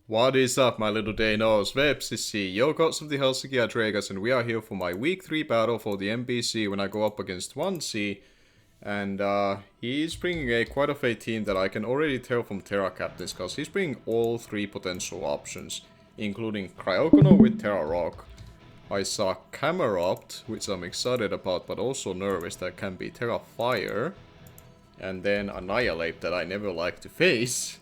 What is up, my little Danos? Vepsisi, your gods of the Helsinki Adragas, and we are here for my week 3 battle for the MBC when I go up against 1C. And he's bringing quite of a team that I can already tell from Tera Captains, because he's bringing all 3 potential options, including Cryogonal with Tera Rock. I saw Cameropt, which I'm excited about, but also nervous that can be Tera Fire. And then Annihilate that I never like to face.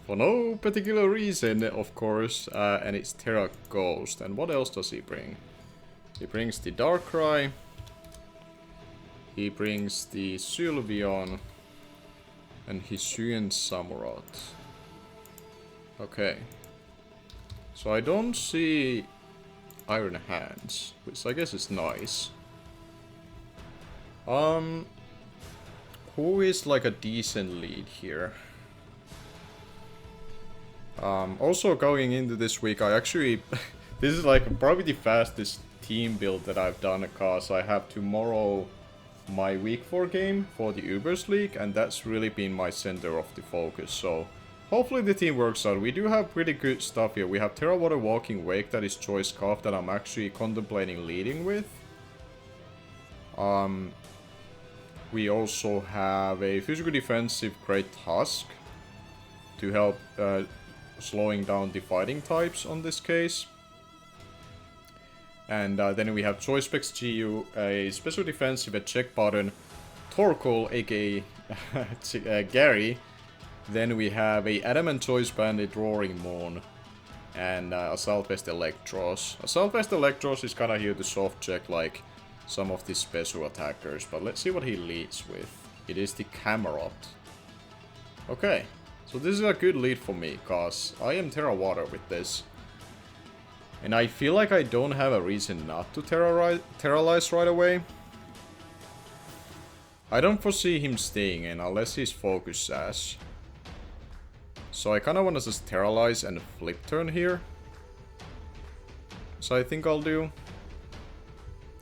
For no particular reason, of course, and it's Tera Ghost. And what else does he bring? He brings the Darkrai. He brings the Sylveon. And Hisuian Samurott. Okay. So I don't see Iron Hands, which I guess is nice. Who is like a decent lead here? Also going into this week, I actually... this is like probably the fastest team build that I've done, because I have tomorrow my week 4 game for the Ubers League, and that's really been my center of the focus, so hopefully the team works out. We do have pretty good stuff here. We have Terra Water Walking Wake, that is Choice Scarf, that I'm actually contemplating leading with. We also have a physical defensive Great Tusk to help slowing down the fighting types on this case. And then we have Choice Specs GU, a special defensive at check button, Torkoal, aka Gary. Then we have a Adamant Choice Bandit, Roaring Moon, and Assault Vest Electros. Assault Vest Electros is kinda here to soft check like some of the special attackers, but let's see what he leads with. It is the Cameropt. Okay, so this is a good lead for me, cause I am Terra Water with this. And I feel like I don't have a reason not to Terralize right away. I don't foresee him staying in unless he's Focus Sash. So I kinda wanna just Terralize and Flip Turn here. So I think I'll do.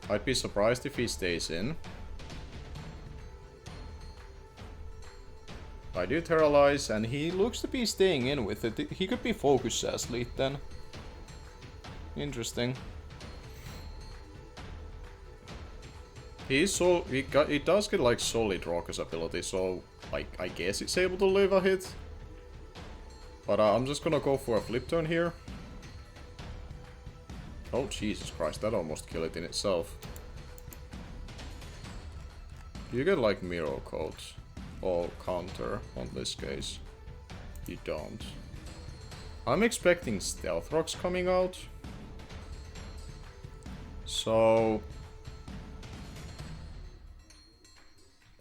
I'd be surprised if he stays in. I do Terralize, and he looks to be staying in with it. He could be Focus Sash lead then. Interesting. He does get like solid Raucous ability, so I guess it's able to live a hit. But I'm just gonna go for a Flip Turn here. Oh Jesus Christ, that almost killed it in itself. You get like Mirror Coat or Counter on this case. You don't. I'm expecting Stealth Rocks coming out. So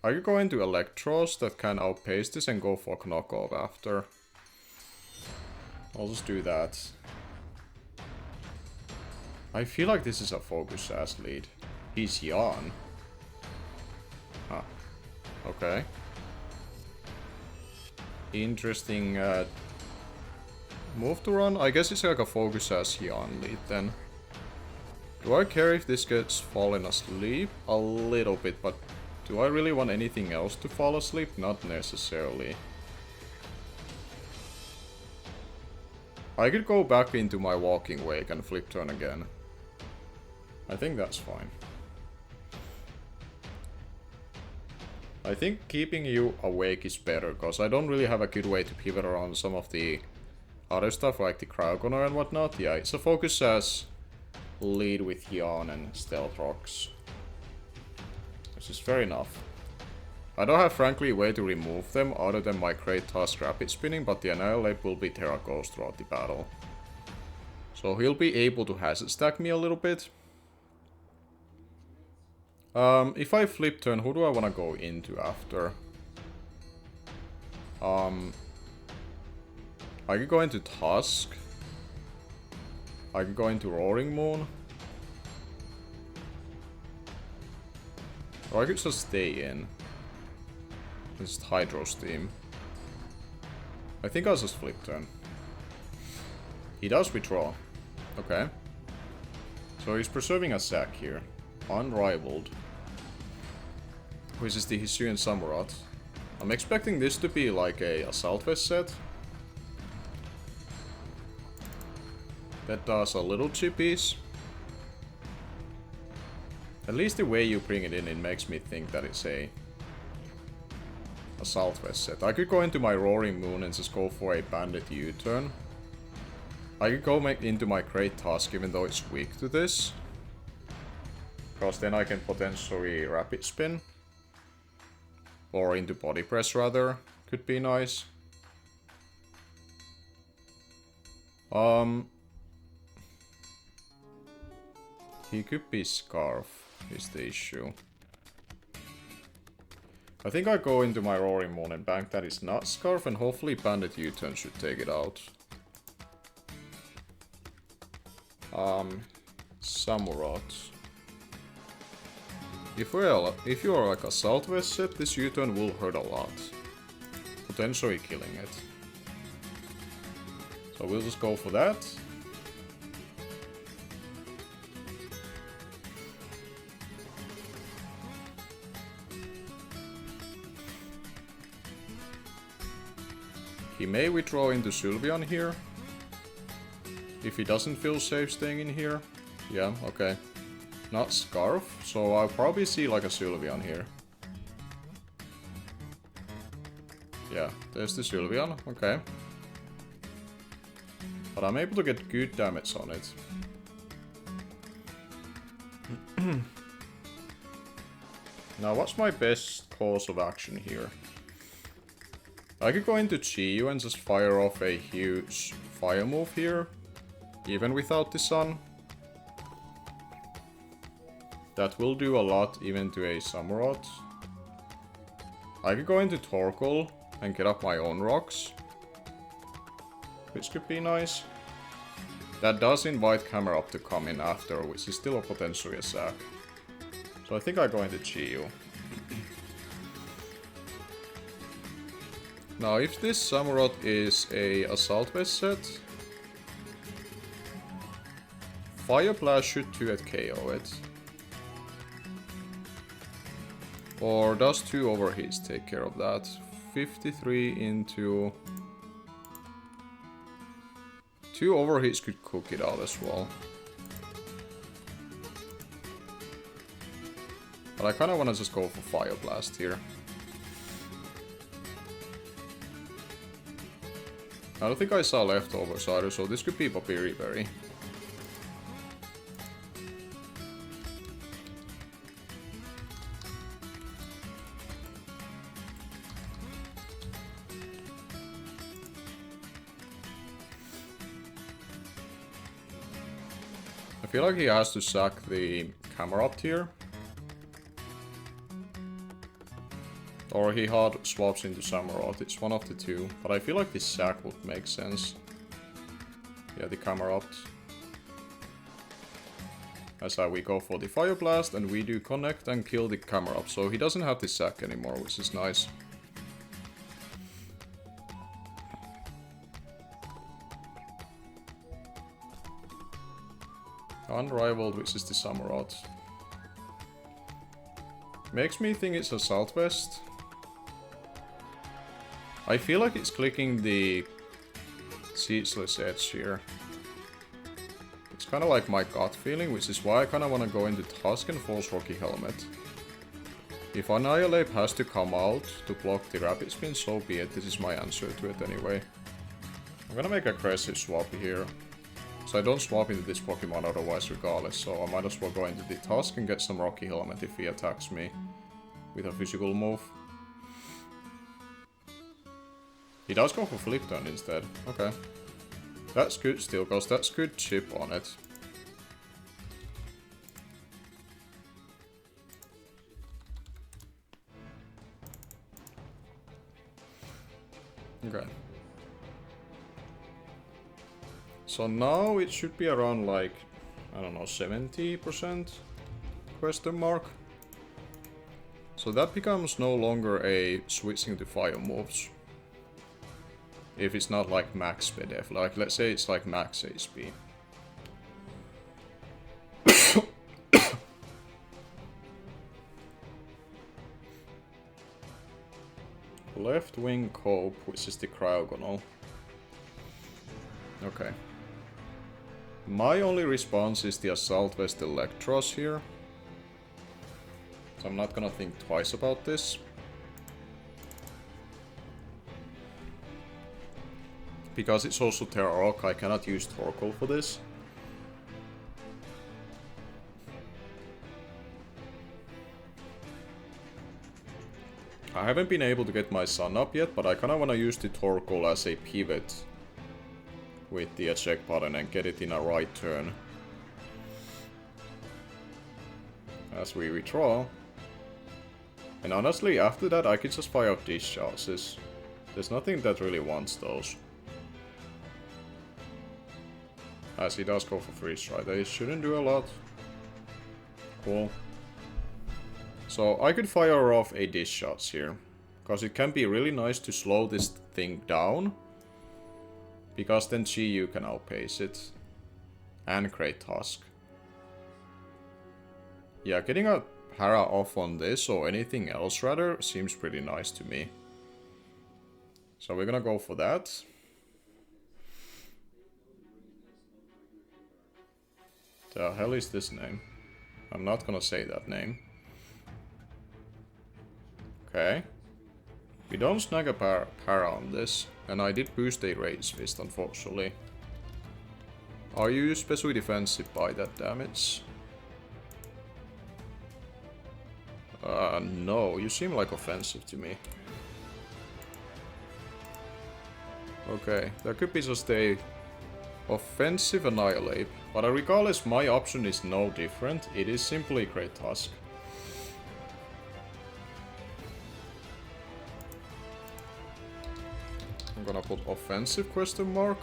I could go into Electros that can outpace this and go for knockoff after. I'll just do that. I feel like this is a Focus Sash lead. He's Yawn. Huh. Okay. Interesting move to run. I guess it's like a Focus Sash Yawn lead then. Do I care if this gets fallen asleep? A little bit, but do I really want anything else to fall asleep? Not necessarily. I could go back into my Walking Wake and Flip Turn again. I think that's fine. I think keeping you awake is better, because I don't really have a good way to pivot around some of the other stuff like the Cryogonal and whatnot. Yeah, it's a Focus Sash lead with Yawn and Stealth Rocks. Which is fair enough. I don't have frankly a way to remove them other than my Great Tusk Rapid Spinning, but the Annihilate will be Terra Ghost throughout the battle. So he'll be able to hazard stack me a little bit. If I Flip Turn, who do I want to go into after? I could go into Tusk. I could go into Roaring Moon. Or I could just stay in. Just Hydro Steam. I think I'll just Flip Turn. He does withdraw. Okay. So he's preserving a sack here. Unrivaled. Which is the Hisuian Samurott. I'm expecting this to be like a Assault Vest set. That does a little chippies. At least the way you bring it in, it makes me think that it's a Southwest set. I could go into my Roaring Moon and just go for a Bandit U-turn. I could go into my Great Tusk even though it's weak to this. Because then I can potentially Rapid Spin. Or into Body Press rather. Could be nice. He could be Scarf, is the issue. I think I go into my Roaring Moon and bank that is not Scarf, and hopefully Bandit U-turn should take it out. Samurott. If you are like a Southwest set, this U-turn will hurt a lot. Potentially killing it. So we'll just go for that. He may withdraw into Sylveon here. If he doesn't feel safe staying in here. Yeah, okay. Not Scarf, so I'll probably see like a Sylveon here. Yeah, there's the Sylveon, okay. But I'm able to get good damage on it. Now what's my best course of action here? I could go into Chi-Yu and just fire off a huge fire move here, even without the sun. That will do a lot even to a Samurott. I could go into Torkoal and get up my own rocks, which could be nice. That does invite Camerupt to come in after, which is still potentially a sack. So I think I go into Chi-Yu. Now, if this Samurott is a Southwest set, Fire Blast should 2-hit KO it. Or does 2 overheats take care of that? 53 into... 2 overheats could cook it out as well. But I kinda wanna just go for Fire Blast here. I don't think I saw leftovers either, so this could be Papiri Berry. I feel like he has to sack the Camerupt here. Or he hard swaps into Samurott, it's one of the two. But I feel like this sack would make sense. Yeah, the Camerupt. As we go for the Fire Blast and we do connect and kill the Camerupt. So he doesn't have the sack anymore, which is nice. Unrivaled, which is the Samurott. Makes me think it's a Southwest. I feel like it's clicking the Ceaseless Edge here. It's kind of like my gut feeling, which is why I kind of want to go into Tusk and force Rocky Helmet. If Annihilate has to come out to block the Rapid Spin, so be it. This is my answer to it anyway. I'm gonna make a aggressive swap here. So I don't swap into this Pokemon otherwise regardless, so I might as well go into the Tusk and get some Rocky Helmet if he attacks me with a physical move. He does go for Flip Turn instead. Okay. That's good still, because that's good chip on it. Okay. So now it should be around like, I don't know, 70% question mark. So that becomes no longer a switching to fire moves. If it's not like max PDF, like let's say it's like max HP. Left wing cope, which is the Cryogonal. Okay. My only response is the Assault Vest Electros here. So I'm not gonna think twice about this. Because it's also Tera Rock, I cannot use Torkoal for this. I haven't been able to get my Sun up yet, but I kinda wanna use the Torkoal as a pivot with the eject button and get it in a right turn. As we redraw. And honestly, after that I could just fire out discharges. There's nothing that really wants those. As he does go for freeze strike, they shouldn't do a lot. Cool. So I could fire off a discharge here. Because it can be really nice to slow this thing down. Because then GU can outpace it. And Great Tusk. Yeah, getting a Hera off on this, or anything else rather, seems pretty nice to me. So we're gonna go for that. The hell is this name? I'm not gonna say that name. Okay. We don't snag a para on this, and I did boost a Rage Fist, unfortunately. Are you specially defensive by that damage? No, you seem like offensive to me. Okay, that could be just a offensive Annihilate, but regardless, my option is no different. It is simply Great Tusk. I'm gonna put offensive question mark,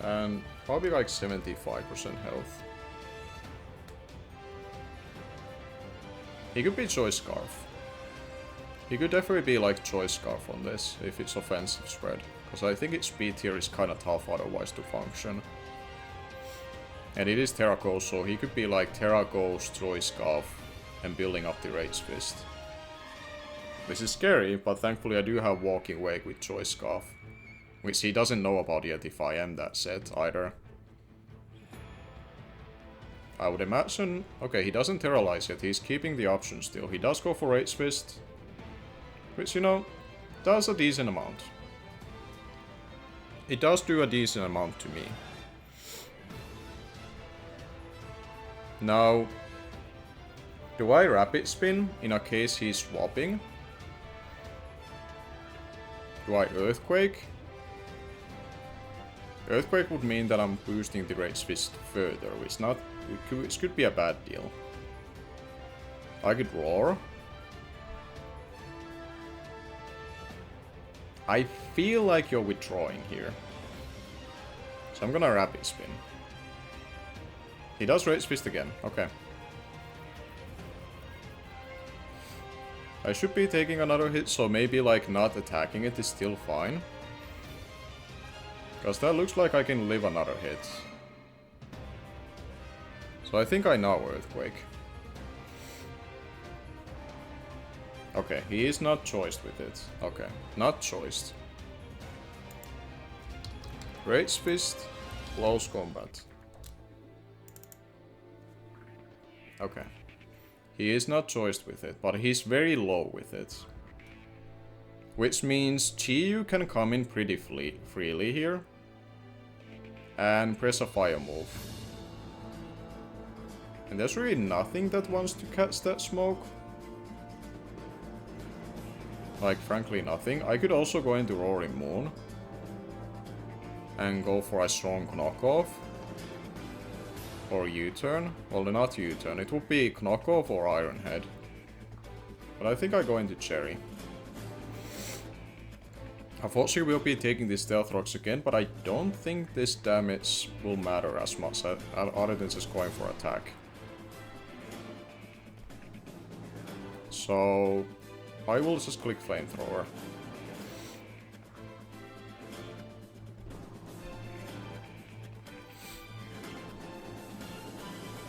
and probably like 75% health. He could be Choice Scarf. He could definitely be like Choice Scarf on this, if it's offensive spread. Because I think its speed here is kinda tough otherwise to function. And it is Tera Ghost, so he could be like Tera Ghost, Choice Scarf, and building up the Rage Fist. This is scary, but thankfully I do have Walking Wake with Choice Scarf. Which he doesn't know about yet if I am that set either. I would imagine... Okay, he doesn't Terralize yet, he's keeping the option still. He does go for Rage Fist. Which, you know, does a decent amount. It does do a decent amount to me. Now... Do I Rapid Spin in a case he's swapping? Do I Earthquake? Earthquake would mean that I'm boosting the Rage Fist further, which could be a bad deal. I could Roar. I feel like you're withdrawing here. So I'm gonna Rapid Spin. He does Rage Fist again, okay. I should be taking another hit, so maybe like not attacking it is still fine. Because that looks like I can live another hit. So I think I know Earthquake. Okay, he is not choiced with it. Okay, not choiced. Rage Fist, close combat. Okay. He is not choiced with it, but he's very low with it. Which means Chiyu can come in pretty freely here. And press a fire move. And there's really nothing that wants to catch that smoke. Like, frankly, nothing. I could also go into Roaring Moon. And go for a strong knockoff. Or U-turn. Well, not U-turn. It would be knockoff or Iron Head. But I think I go into Cherry. Unfortunately, we'll be taking the Stealth Rocks again, but I don't think this damage will matter as much, other than just going for attack. So, I will just click Flamethrower.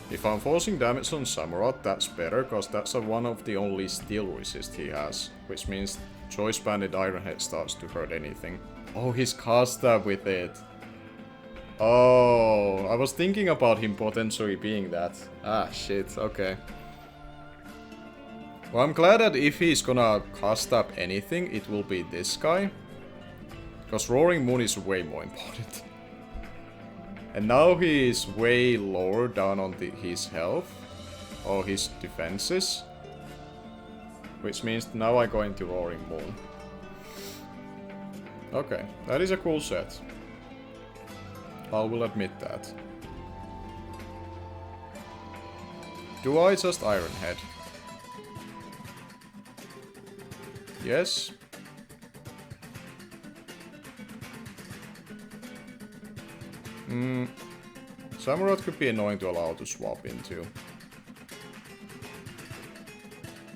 If I'm forcing damage on Samurott, that's better, cause that's one of the only steel resist he has, which means Choice Banded Iron Head starts to hurt anything. Oh, he's cast that with it. Oh, I was thinking about him potentially being that. Ah, shit, okay. Well, I'm glad that if he's gonna cast up anything, it will be this guy. Because Roaring Moon is way more important. And now he is way lower down on his health. Or his defenses. Which means now I go into Roaring Moon. Okay, that is a cool set. I will admit that. Do I just Iron Head? Yes. Samurott could be annoying to allow to swap into.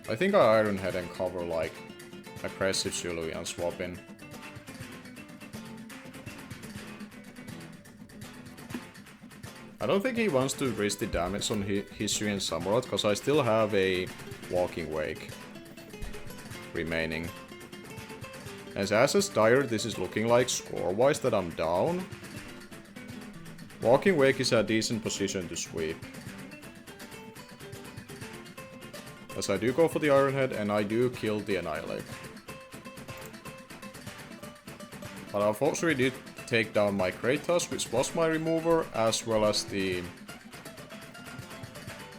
I think I Iron Head and cover like aggressive Zulu and swap in. I don't think he wants to risk the damage on Hisui and Samurott, because I still have a Walking Wake remaining. As dire this is looking like score-wise that I'm down. Walking Wake is a decent position to sweep. As I do go for the Iron Head and I do kill the Annihilate. But unfortunately did take down my Kratos, which was my remover, as well as the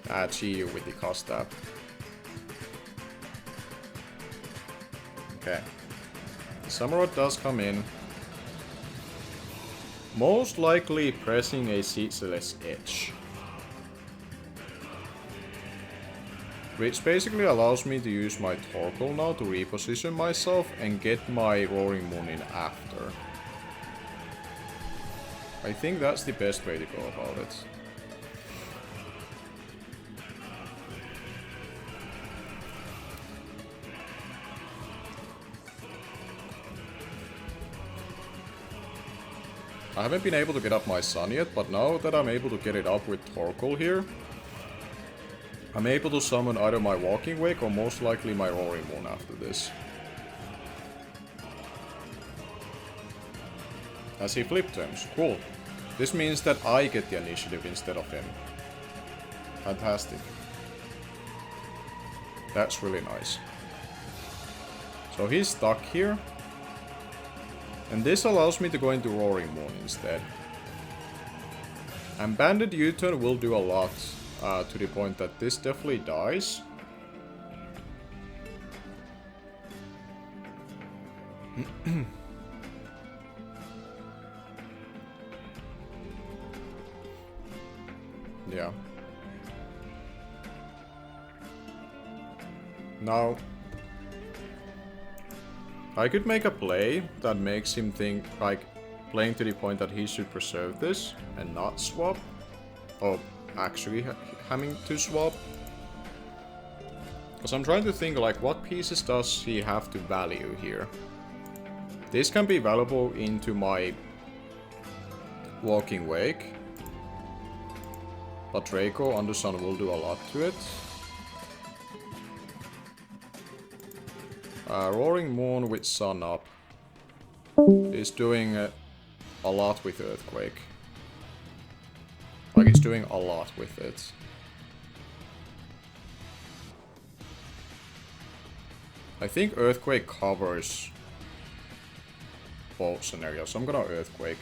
Chiyu with the cast up. Okay. Samurott does come in. Most likely pressing a Seedless Edge. Which basically allows me to use my Torkoal now to reposition myself and get my Roaring Moon in after. I think that's the best way to go about it. I haven't been able to get up my Sun yet, but now that I'm able to get it up with Torkoal here, I'm able to summon either my Walking Wake or most likely my Roaring Moon after this. As he flip turns. Cool. This means that I get the initiative instead of him. Fantastic. That's really nice. So he's stuck here. And this allows me to go into Roaring Moon instead. And Banded U-turn will do a lot, to the point that this definitely dies. Yeah. Now, I could make a play that makes him think, like, playing to the point that he should preserve this and not swap. Or actually having to swap. Because I'm trying to think, like, what pieces does he have to value here? This can be valuable into my Walking Wake. But Draco under Sun will do a lot to it. Roaring Moon with Sun up is doing a lot with Earthquake. Like, it's doing a lot with it. I think Earthquake covers both scenarios, so I'm gonna Earthquake.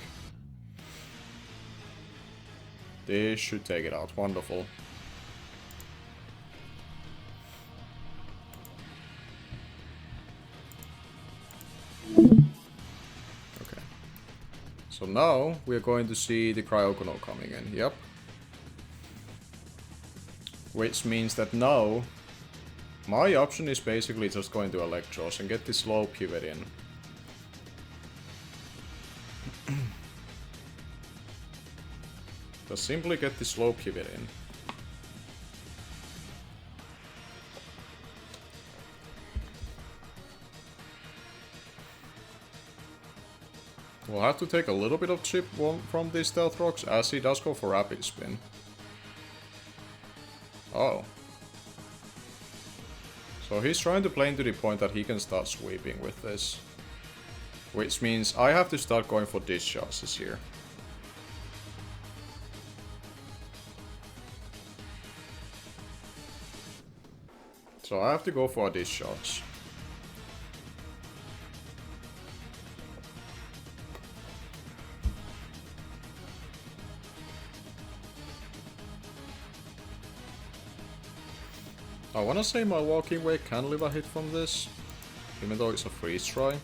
This should take it out. Wonderful. Okay. So now we're going to see the Cryogonal coming in. Yep. Which means that now my option is basically just going to Electros and get the slow pivot in. Just simply get the slow pivot in. We'll have to take a little bit of chip from these Stealth Rocks, as he does go for Rapid Spin. Oh. So he's trying to play into the point that he can start sweeping with this. Which means I have to start going for discharges here. So I have to go for discharge. I wanna say my walking wake can live a hit from this, even though it's a freeze try.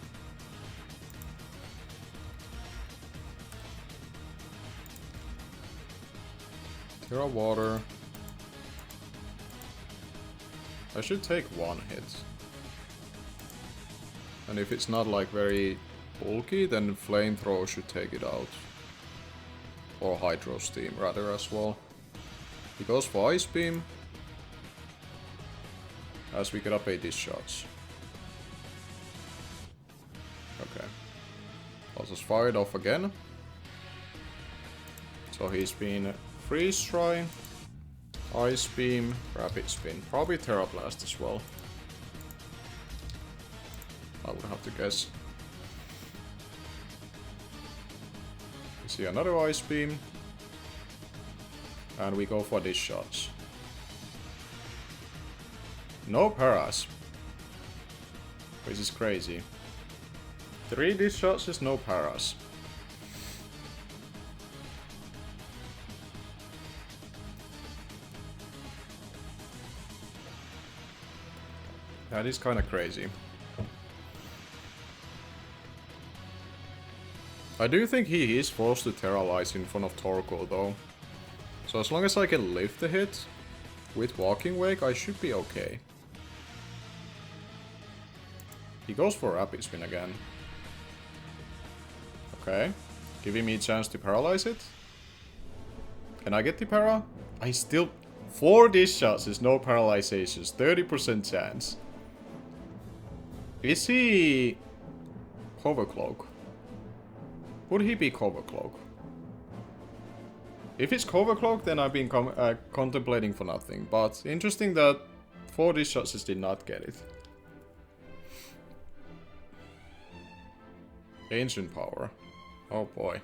Tera water. I should take one hit. And if it's not like very bulky, then flamethrower should take it out. Or hydro steam rather as well. He goes for ice beam. As we get up a discharge. Okay. I'll just fire it off again. So he's been freeze try, ice beam, rapid spin. Probably Tera Blast as well. I would have to guess. We see another ice beam. And we go for discharge. No paras. Which is crazy. 3 discharges, no paras. That is kinda crazy. I do think he is forced to Terralize in front of Torkoal though. So as long as I can lift the hit with Walking Wake, I should be okay. He goes for Rapid Spin again. Okay. Giving me a chance to paralyze it. Can I get the para? I still... 4 discharges, no paralyzations. 30% chance. Is he... Cover Cloak? Would he be Cover Cloak? If it's Cover Cloak, then I've been contemplating for nothing. But interesting that 4 discharges did not get it. Ancient Power. Oh boy.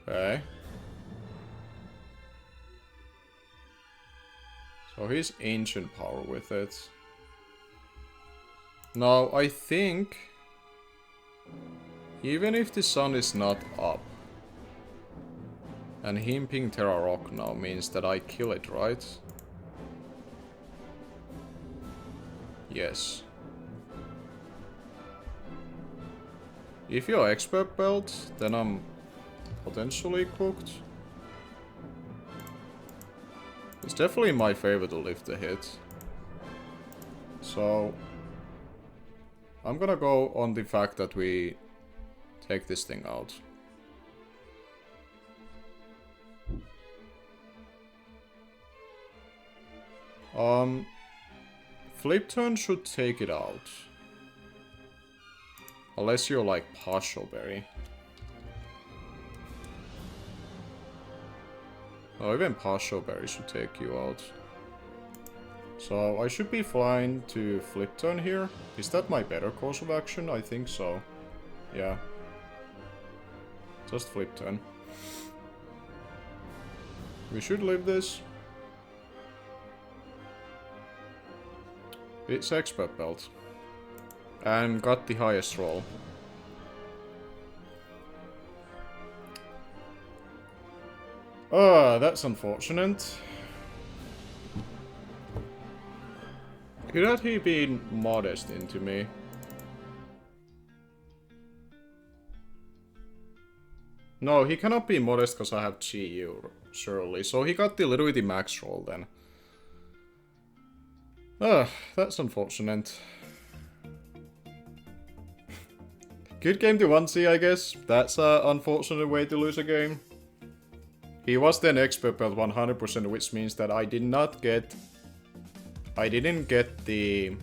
Okay. So he's Ancient Power with it. Now, I think... even if the sun is not up... and him ping Tera Rock now means that I kill it, right? Yes. If you're Expert Belt, then I'm potentially cooked. It's definitely my favor to lift the hit. So... I'm gonna go on the fact that we take this thing out. Flip turn should take it out. Unless you're like Partial Berry. Oh, even Partial Berry should take you out. So I should be fine to flip turn here. Is that my better course of action? I think so. Yeah. Just flip turn. We should live this. It's Expert Belt. And got the highest roll. Ah, that's unfortunate. Could have he been modest into me? No, he cannot be modest because I have GU, surely. So he got literally the max roll then. Ah, that's unfortunate. Good game to 1C, I guess. That's an unfortunate way to lose a game. He was then Expert Belt 100%, which means that I did not get... I didn't get the...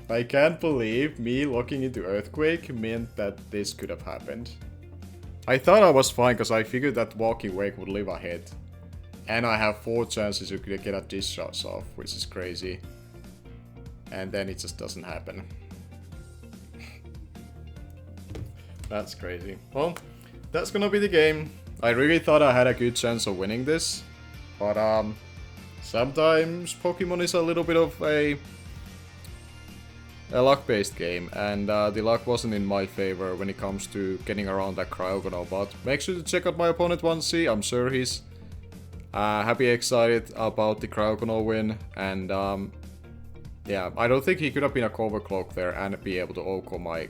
I can't believe me looking into Earthquake meant that this could have happened. I thought I was fine because I figured that Walking Wake would live a hit. And I have 4 chances to get a discharge off, which is crazy. And then it just doesn't happen. That's crazy. Well, that's gonna be the game. I really thought I had a good chance of winning this, but sometimes Pokemon is a little bit of a luck-based game, and the luck wasn't in my favor when it comes to getting around that Cryogonal. But make sure to check out my opponent 1C. I'm sure he's happy, excited about the Cryogonal win, and yeah, I don't think he could have been a cover cloak there and be able to OHKO my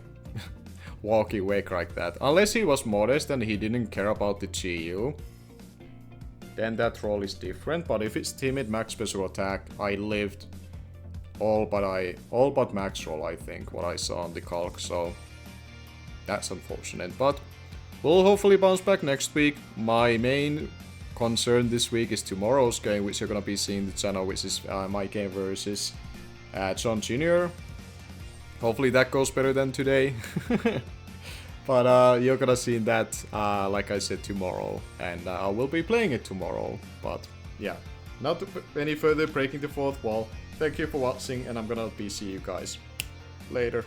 walkie wake like that. Unless he was modest and he didn't care about the GU. Then that roll is different, but if it's timid max special attack, I lived all but max roll, I think, what I saw on the calc, so that's unfortunate. But we'll hopefully bounce back next week. My main concern this week is tomorrow's game, which you're gonna be seeing the channel, which is my game versus John Jr. Hopefully that goes better than today. But you're gonna see that, like I said, tomorrow, and I will be playing it tomorrow. But yeah, not any further breaking the fourth wall. Thank you for watching, and I'm gonna be seeing you guys later.